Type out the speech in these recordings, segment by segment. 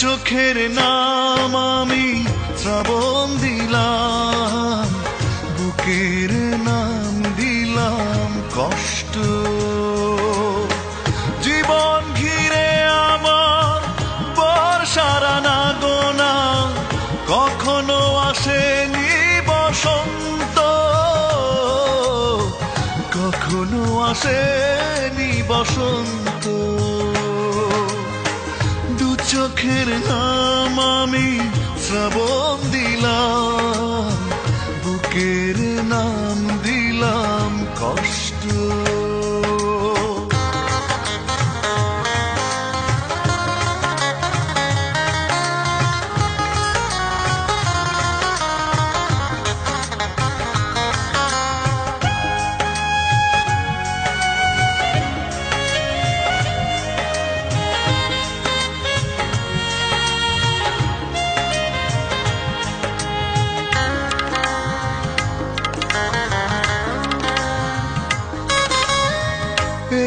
চোখের নাম আমি শ্রাবণ দিলাম, বুকের নাম দিলাম কষ্ট। জীবন ঘিরে আমার বর্ষার আনাগোনা, কখনো আসেনি বসন্ত, কখনো আসেনি বসন্ত। দু চোখের নাম আমি শ্রাবণ দিলাম, বুকের নাম দিলাম কষ্ট।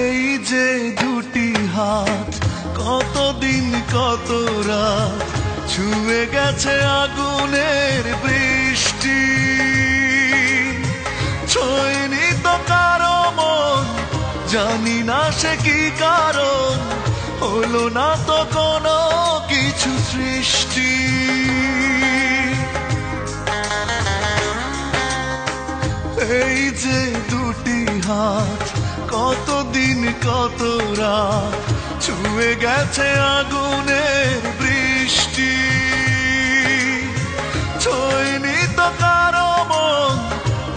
এই যে দুটি হাত, কতদিন কত রাত ছুঁয়ে গেছে আগুনের বৃষ্টি। ছয়নি তো কারো মন, জানি না সে কি কারণ, হলো না তো কোনো কিছু সৃষ্টি। এই যে দুটি হাত, কতদিন কত রাত ছুঁয়ে গেছে আগুনের বৃষ্টি। ছয়নি তো কারো মন,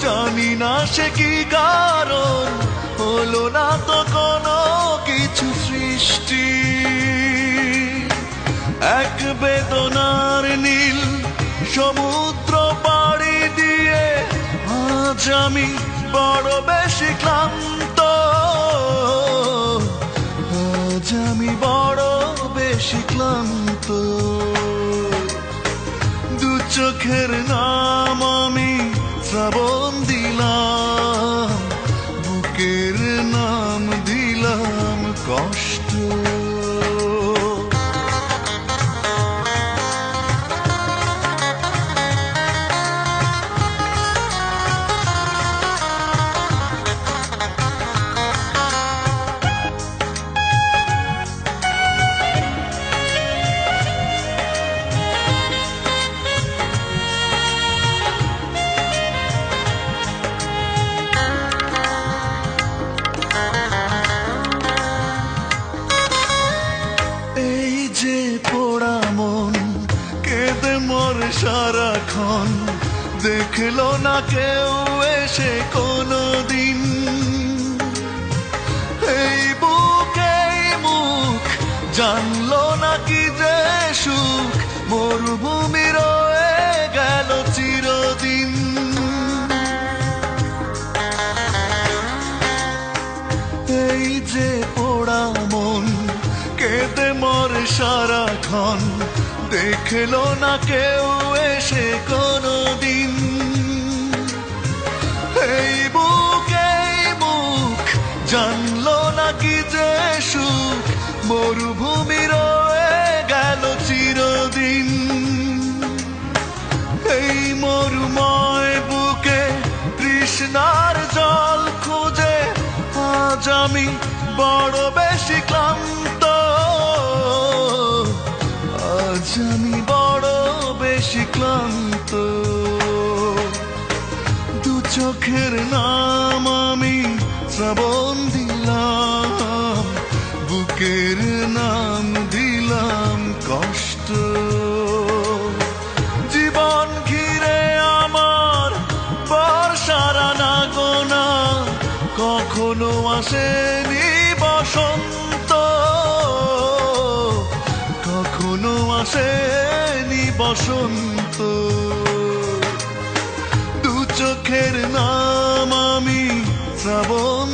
জানি না সে কি কারণ, হলো না তো কোনো কিছু সৃষ্টি। এক বেদনার নীল সমুদ্র পাড়ি দিয়ে আজ আমি বড় বেশি ক্লান্ত, আজ আমি বড় বেশি ক্লান্ত। দু চোখের নাম আমি শ্রাবণ দিলাম, বুকের নাম দিলাম কষ্ট। যে পোড়া মন কেঁদে মোর সারাক্ষণ, দেখলো না কেউ এসে কোনো দিন। এই বুকে মুখ জানলো না কি যে সুখ, মরুভূমি রয়ে গেল চিরদিন। এই যে পোড়া মন কেঁদে মোর সারাক্ষণ, দেখলো না কেউ এসে কোনো দিন। এই বুকে মুখ জানলো না কি যে সুখ, মরুভূমি রয়ে গেল চিরদিন। এই মরুময় বুকে তৃষ্ণার জল খুঁজে আজ আমি বড় বেশি ক্লান্ত, আজ আমি বড় বেশি ক্লান্ত। দু চোখের নাম আমি শ্রাবণ দিলাম, বুকের নাম দিলাম কষ্ট। জীবন ঘিরে আমার বর্ষার আনাগোনা, কখনো আসেনি বসন্ত, কখনো আসেনি বসন্ত। দু চোখের নাম আমি শ্রাবণ